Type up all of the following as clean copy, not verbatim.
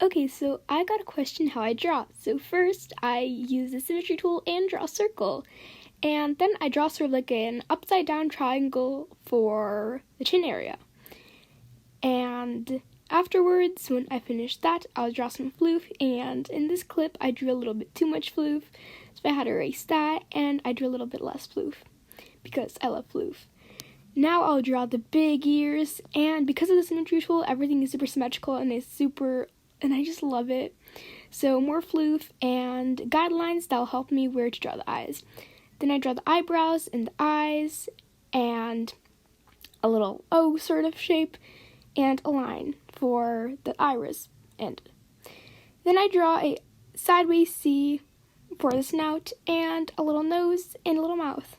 Okay, so I got a question how I draw. So first, I use the symmetry tool and draw a circle. And then I draw sort of like an upside down triangle for the chin area. And afterwards, when I finish that, I'll draw some floof. And in this clip, I drew a little bit too much floof. So I had to erase that, and I drew a little bit less floof because I love floof. Now I'll draw the big ears, and because of the symmetry tool, everything is super symmetrical and I just love it. So more floof and guidelines that'll help me where to draw the eyes. Then I draw the eyebrows and the eyes and a little O sort of shape and a line for the iris end. Then I draw a sideways C for the snout and a little nose and a little mouth.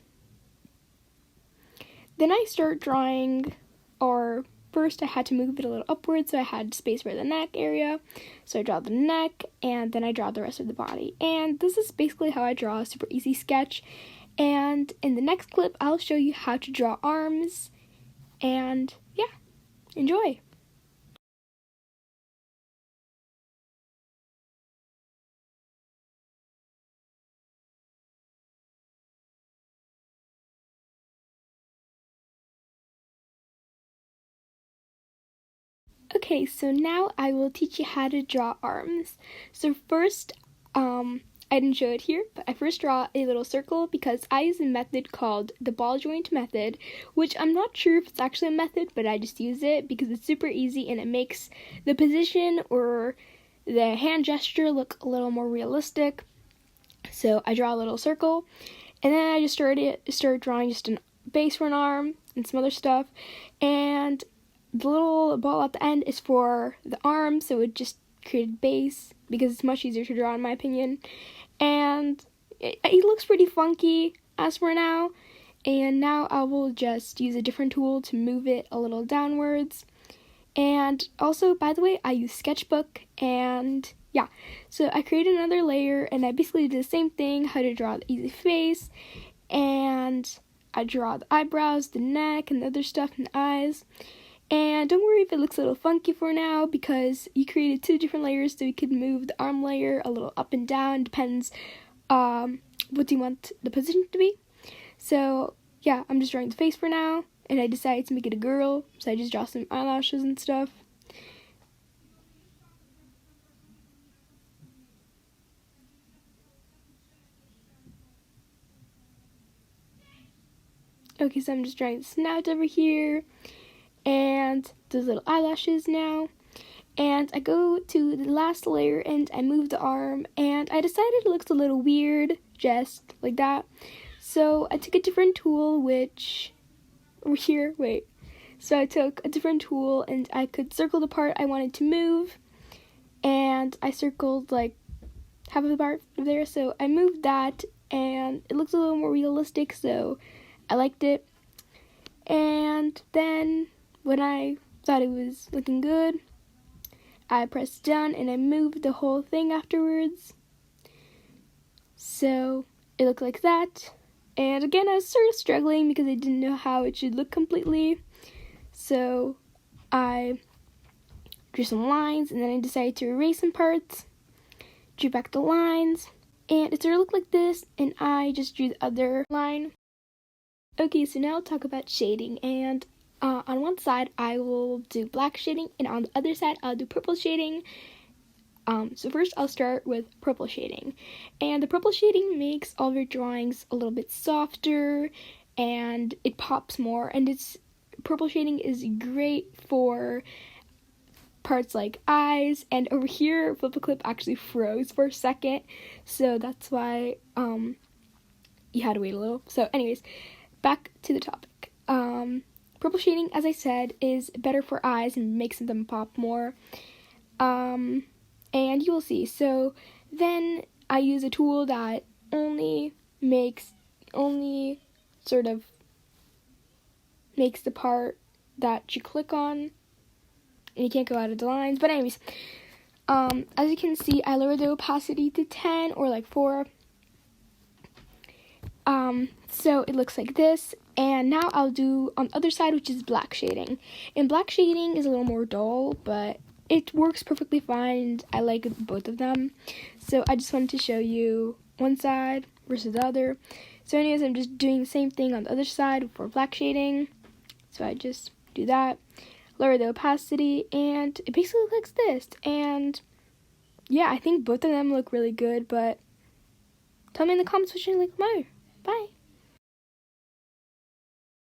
Then I start drawing, or first I had to move it a little upwards so I had space for the neck area. So I draw the neck and then I draw the rest of the body. And this is basically how I draw a super easy sketch. And in the next clip, I'll show you how to draw arms. And yeah, enjoy! Okay, so now I will teach you how to draw arms. So first, I didn't show it here, but I first draw a little circle because I use a method called the ball joint method, which I'm not sure if it's actually a method, but I just use it because it's super easy and it makes the position or the hand gesture look a little more realistic. So I draw a little circle, and then I just started drawing just a base for an arm and some other stuff, and the little ball at the end is for the arm, so it just created base because it's much easier to draw in my opinion. And it looks pretty funky as for now. And now I will just use a different tool to move it a little downwards. And also, by the way, I use Sketchbook, and yeah. So I created another layer, and I basically did the same thing, how to draw the easy face. And I draw the eyebrows, the neck, and the other stuff, and the eyes. And don't worry if it looks a little funky for now, because you created 2 different layers, so you could move the arm layer a little up and down, depends what you want the position to be. So yeah, I'm just drawing the face for now, and I decided to make it a girl, so I just draw some eyelashes and stuff. Okay, so I'm just drawing the snout over here, and those little eyelashes now. And I go to the last layer and I move the arm, and I decided it looks a little weird, just like that. So I took a different tool, which, over here, wait. So I took a different tool and I could circle the part I wanted to move, and I circled like half of the part there, so I moved that, and it looks a little more realistic, so I liked it. And then when I thought it was looking good, I pressed done and I moved the whole thing afterwards. So it looked like that. And again, I was sort of struggling because I didn't know how it should look completely. So I drew some lines, and then I decided to erase some parts, drew back the lines, and it sort of looked like this, and I just drew the other line. Okay, so now I'll talk about shading, and on one side I will do black shading, and on the other side I'll do purple shading. So first I'll start with purple shading, and the purple shading makes all of your drawings a little bit softer, and it pops more, and purple shading is great for parts like eyes, and over here Flip a Clip actually froze for a second, so that's why you had to wait a little. So anyways, back to the topic. Purple shading, as I said, is better for eyes and makes them pop more. And you will see. So then I use a tool that only sort of makes the part that you click on, and you can't go out of the lines. But anyways, as you can see, I lowered the opacity to 10 or like 4. So it looks like this, and now I'll do on the other side, which is black shading. And black shading is a little more dull, but it works perfectly fine. I like both of them. So I just wanted to show you one side versus the other. So anyways, I'm just doing the same thing on the other side for black shading. So I just do that, lower the opacity, and it basically looks like this. And yeah, I think both of them look really good, but tell me in the comments which one you like more. Bye!